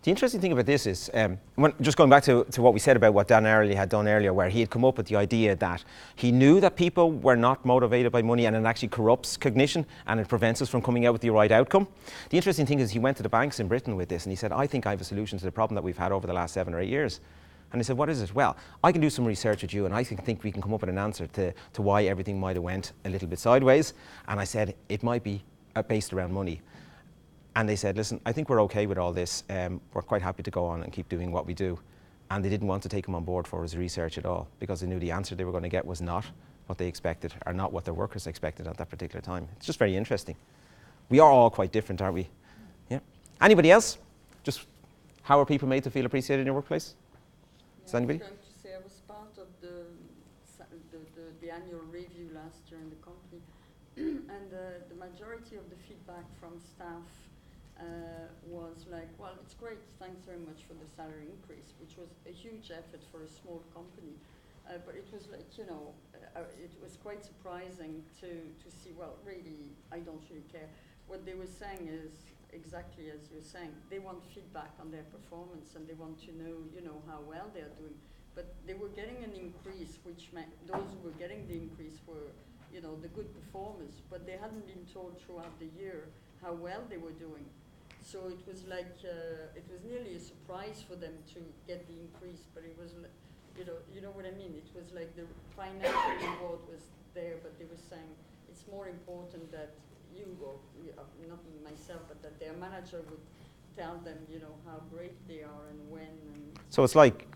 The interesting thing about this is, just going back to what we said about what Dan Early had done earlier, where he had come up with the idea that he knew that people were not motivated by money, and it actually corrupts cognition and it prevents us from coming out with the right outcome. The interesting thing is he went to the banks in Britain with this and he said, I think I have a solution to the problem that we've had over the last 7 or 8 years. And he said, what is it? Well, I can do some research with you and I think we can come up with an answer to why everything might have went a little bit sideways. And I said, it might be based around money. And they said, listen, I think we're okay with all this. We're quite happy to go on and keep doing what we do. And they didn't want to take him on board for his research at all, because they knew the answer they were going to get was not what they expected, or not what their workers expected at that particular time. It's just very interesting. We are all quite different, aren't we? Yeah. Anybody else? Just how are people made to feel appreciated in your workplace? Yeah, Does anybody? I was going to say I was part of the annual review last year in the company, and the majority of the feedback from staff was like, well, it's great, thanks very much for the salary increase, which was a huge effort for a small company. But it was like, you know, it was quite surprising to see, well, really, I don't really care. What they were saying is exactly as you're saying. They want feedback on their performance and they want to know, you know, how well they're doing. But they were getting an increase, which meant those who were getting the increase were, you know, the good performers, but they hadn't been told throughout the year how well they were doing. So it was like, it was nearly a surprise for them to get the increase, but it was, you know what I mean? It was like the financial reward was there, but they were saying it's more important that you, or not myself, but that their manager would tell them, you know, how great they are and when. And So it's like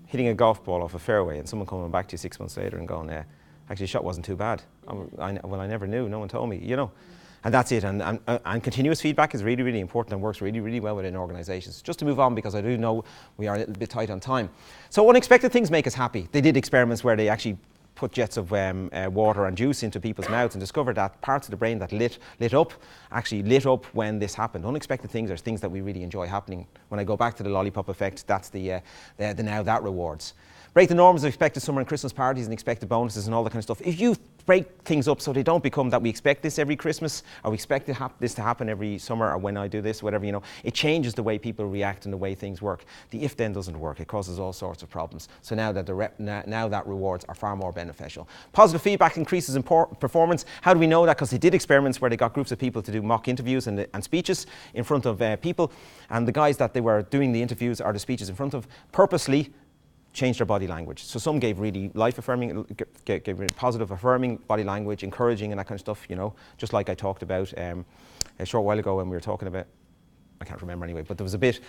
hitting a golf ball off a fairway and someone coming back to you 6 months later and going, actually the shot wasn't too bad. Yeah. Well, I never knew, no one told me, you know. And that's it, and continuous feedback is really, really important and works really, really well within organisations. Just to move on, because I do know we are a little bit tight on time. So unexpected things make us happy. They did experiments where they actually put jets of water and juice into people's mouths and discovered that parts of the brain that lit up actually lit up when this happened. Unexpected things are things that we really enjoy happening. When I go back to the lollipop effect, that's the now that rewards. Break the norms of expected summer and Christmas parties and expected bonuses and all that kind of stuff. If you break things up so they don't become that we expect this every Christmas, or we expect this to happen every summer, or when I do this, whatever, you know, it changes the way people react and the way things work. The if then doesn't work. It causes all sorts of problems. So now that now that rewards are far more beneficial. Positive feedback increases in performance. How do we know that? Because they did experiments where they got groups of people to do mock interviews and speeches in front of people, and the guys that they were doing the interviews or the speeches in front of purposely changed their body language. So some gave really life-affirming, gave really positive, affirming body language, encouraging and that kind of stuff, you know, just like I talked about a short while ago when we were talking about, I can't remember anyway, but there was a bit.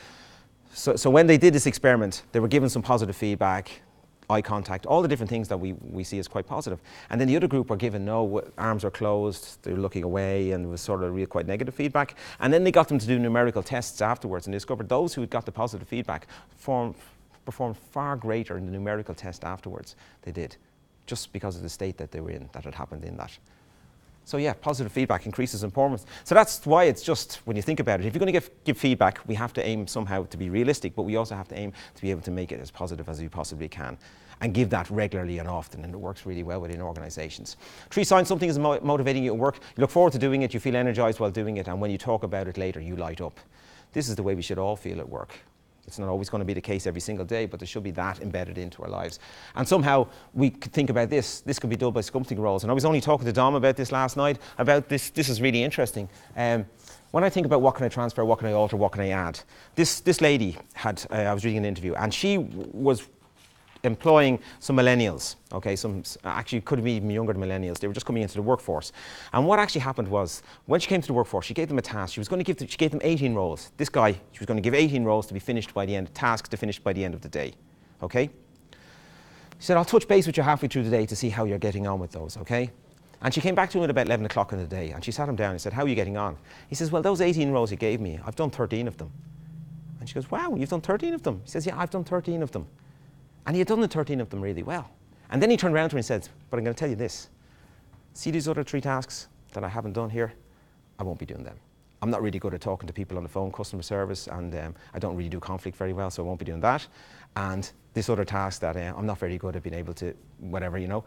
So when they did this experiment, they were given some positive feedback, eye contact, all the different things that we see as quite positive. And then the other group were given no, arms were closed, they were looking away, and it was sort of real quite negative feedback. And then they got them to do numerical tests afterwards, and they discovered those who had got the positive feedback performed far greater in the numerical test afterwards. They did, just because of the state that they were in, that had happened in that. So yeah, positive feedback increases in performance. So that's why it's just, when you think about it, if you're going to give feedback, we have to aim somehow to be realistic, but we also have to aim to be able to make it as positive as we possibly can, and give that regularly and often, and it works really well within organisations. 3 signs something is motivating you at work. You look forward to doing it, you feel energised while doing it, and when you talk about it later, you light up. This is the way we should all feel at work. It's not always going to be the case every single day, but there should be that embedded into our lives. And somehow we could think about this. This could be done by sculpting roles. And I was only talking to Dom about this last night, about this. This is really interesting. When I think about what can I transfer, what can I alter, what can I add, this lady had, I was reading an interview, and she was employing some millennials, okay, some actually could be even younger than millennials. They were just coming into the workforce. And what actually happened was, when she came to the workforce, she gave them a task. She gave them 18 roles. This guy, she was going to give 18 roles to be finished by the end, tasks to finish by the end of the day, okay? She said, I'll touch base with you halfway through the day to see how you're getting on with those, okay? And she came back to him at about 11 o'clock in the day, and she sat him down and said, how are you getting on? He says, well, those 18 roles you gave me, I've done 13 of them. And she goes, wow, you've done 13 of them? He says, yeah, I've done 13 of them. And he had done the 13 of them really well. And then he turned around to her and said, but I'm going to tell you this. See these other 3 tasks that I haven't done here? I won't be doing them. I'm not really good at talking to people on the phone, customer service, and I don't really do conflict very well, so I won't be doing that. And this other task that I'm not very good at being able to, whatever, you know.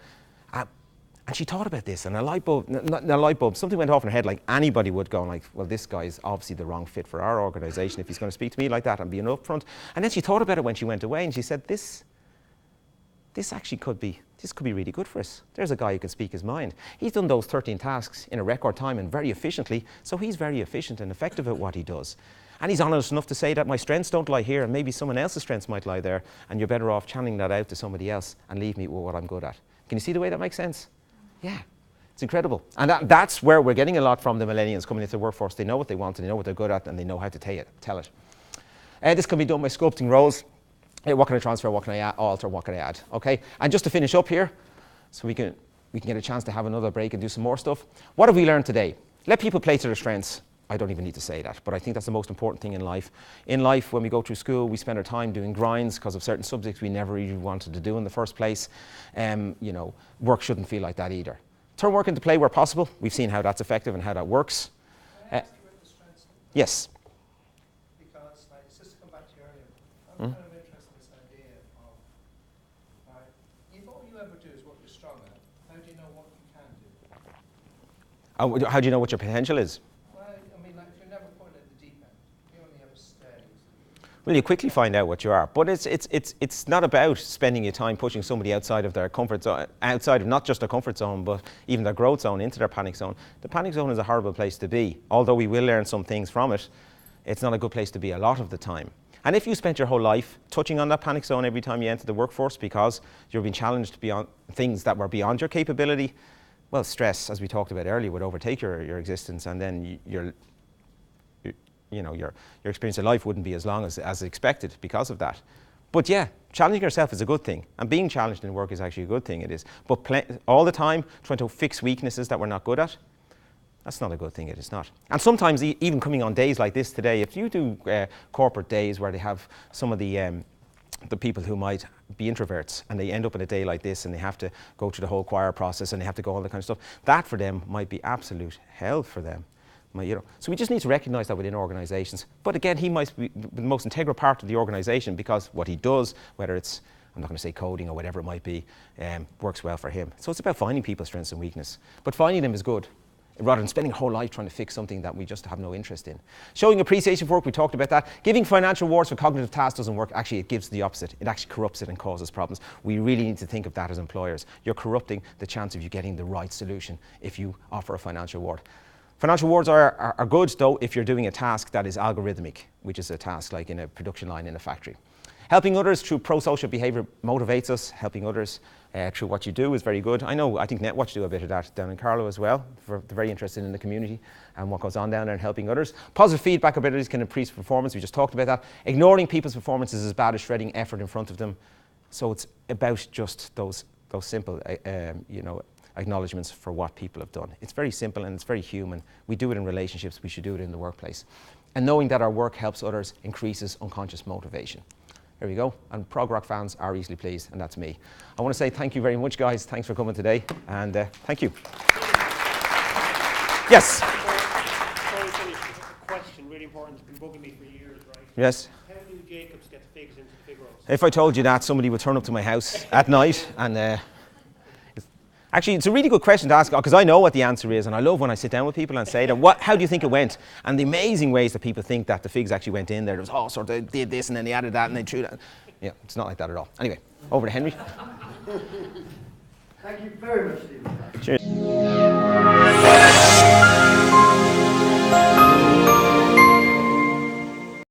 And she thought about this, and a light bulb, not a light bulb, something went off in her head, like anybody would go, like, well, this guy's obviously the wrong fit for our organisation if he's going to speak to me like that and be an upfront. And then she thought about it when she went away, and she said, this actually could be really good for us. There's a guy who can speak his mind. He's done those 13 tasks in a record time and very efficiently, so he's very efficient and effective at what he does. And he's honest enough to say that my strengths don't lie here, and maybe someone else's strengths might lie there, and you're better off channeling that out to somebody else and leave me with what I'm good at. Can you see the way that makes sense? Yeah, it's incredible. And that's where we're getting a lot from the millennials coming into the workforce. They know what they want, and they know what they're good at, and they know how to tell it. This can be done by sculpting roles. What can I transfer, what can I alter, what can I add? Okay, and just to finish up here, so we can get a chance to have another break and do some more stuff. What have we learned today? Let people play to their strengths. I don't even need to say that, but I think that's the most important thing in life. In life, when we go through school, we spend our time doing grinds because of certain subjects we never really wanted to do in the first place. Work shouldn't feel like that either. Turn work into play where possible. We've seen how that's effective and how that works. Can I ask you about the strengths thing? Yes. Because, like, just to come back to you earlier, I'm kind of interested in this idea of, if all you ever do is what you're strong at, how do you know what you can do? How do you know what your potential is? Well, you quickly find out what you are, but it's not about spending your time pushing somebody outside of their comfort zone, outside of not just their comfort zone, but even their growth zone into their panic zone. The panic zone is a horrible place to be. Although we will learn some things from it, it's not a good place to be a lot of the time. And if you spent your whole life touching on that panic zone every time you enter the workforce because you're being challenged beyond things that were beyond your capability, well, stress, as we talked about earlier, would overtake your existence, and then your experience of life wouldn't be as long as expected because of that. But yeah, challenging yourself is a good thing, and being challenged in work is actually a good thing, it is. But all the time trying to fix weaknesses that we're not good at, that's not a good thing, it is not. And sometimes even coming on days like this today, if you do corporate days where they have some of the people who might be introverts and they end up in a day like this and they have to go through the whole choir process and they have to go all that kind of stuff, that for them might be absolute hell for them. So we just need to recognise that within organisations. But again, he might be the most integral part of the organisation because what he does, whether it's, I'm not going to say coding or whatever it might be, works well for him. So it's about finding people's strengths and weakness. But finding them is good, rather than spending a whole life trying to fix something that we just have no interest in. Showing appreciation for work, we talked about that. Giving financial rewards for cognitive tasks doesn't work. Actually, it gives the opposite. It actually corrupts it and causes problems. We really need to think of that as employers. You're corrupting the chance of you getting the right solution if you offer a financial reward. Financial rewards are good, though, if you're doing a task that is algorithmic, which is a task like in a production line in a factory. Helping others through pro-social behaviour motivates us. Helping others through what you do is very good. I think Netwatch do a bit of that down in Carlow as well. They're very interested in the community and what goes on down there and helping others. Positive feedback abilities can increase performance. We just talked about that. Ignoring people's performance is as bad as shredding effort in front of them. So it's about just those simple, acknowledgements for what people have done. It's very simple and it's very human. We do it in relationships, we should do it in the workplace. And knowing that our work helps others increases unconscious motivation. There we go. And prog rock fans are easily pleased, and that's me. I want to say thank you very much, guys. Thanks for coming today, and thank you. Yes? Sorry, a question, really important, it's been bugging me for years, right? Yes? How do Jacobs get the figs into the fig rolls? If I told you that, somebody would turn up to my house at night and actually, it's a really good question to ask because I know what the answer is, and I love when I sit down with people and say that, how do you think it went? And the amazing ways that people think that the figs actually went in there. There was, they did this and then they added that and they threw that. Yeah, it's not like that at all. Anyway, over to Henry. Thank you very much, Stephen. Cheers.